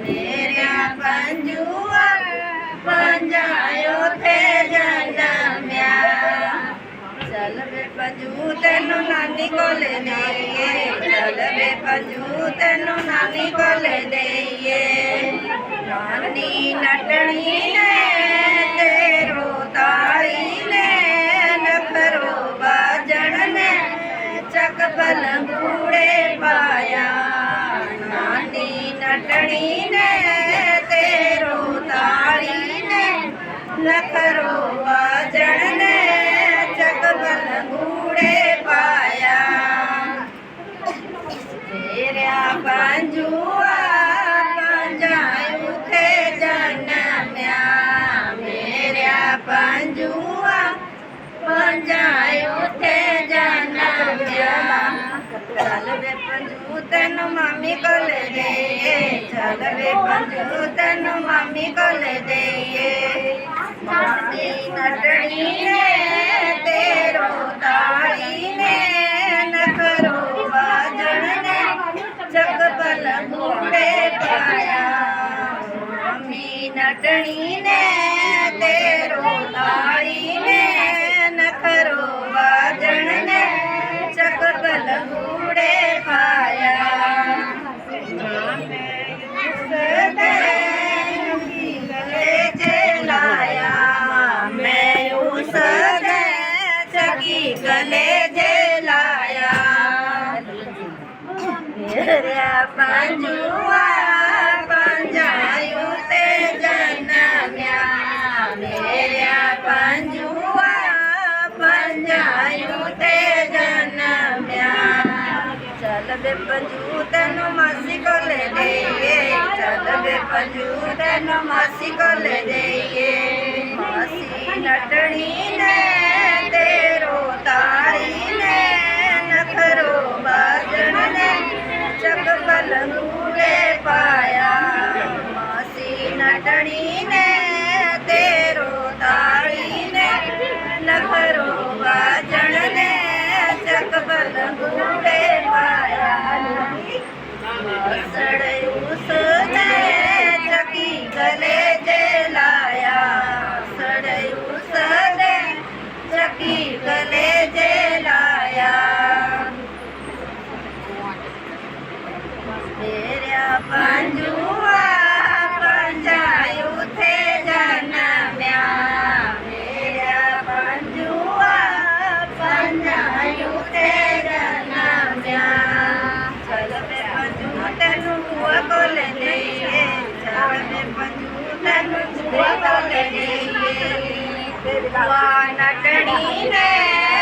मेरा पंजुआ पंजायो थे जन्म्या चल वे पंजू तेनू नानी को ले जाइए चल वे पंजू तेनू नानी को ले जाइए नानी नटनी ने तेरो ताली ने नखरो बाजन ने चकबल बूढ़े पाया नानी नटनी ने तेरो ताली ने नखरो बाजन ने चकबल बूढ़े पाया मेरा पंजुआ पंजायु थे जन्म्या मेरा पंजुआ पंजायु थे जन्म्या चल वे पंजू तेनू मामी को ले जाइए चल वे पंजू तेनू मामी को ले जाइए मासी नटनी ने तेरो ताली ने नखरो बाजन ने चकबल बूढ़े पाया मामी नटनी ने तेरो ताली ने नखरो बाजन ने चकबल बूढ़े पाया मैं उस चकी गले जलाया मेरा पंजुआ पंजायु ते जन्म्या मेरा पंजुआ पंजायु ते जन्म्या चल वे पंजू तेनू मासी को ले जाइए चल वे पंजू तेनू मासी को ले जाइए मासी नटनी ने तेरो ताली ने नखरो बाजन ने चकबल बूढ़े पाया मासी नटनी ने तेरो ताली ने नखरो बाजन ने चकबल बूढ़े पाया सड़े उसने चकी गले जलाया सड़े उसने चकी गले जलाया मेरा पंजुआ पंजायु थे जन्म्या मेरा पंजुआ पंजायु थे जन्म्या चल वे पंजू तेनू बुआ को ले जाइए चल वे पंजू तेनू बुआ को ले जाइए बुआ नटनी ने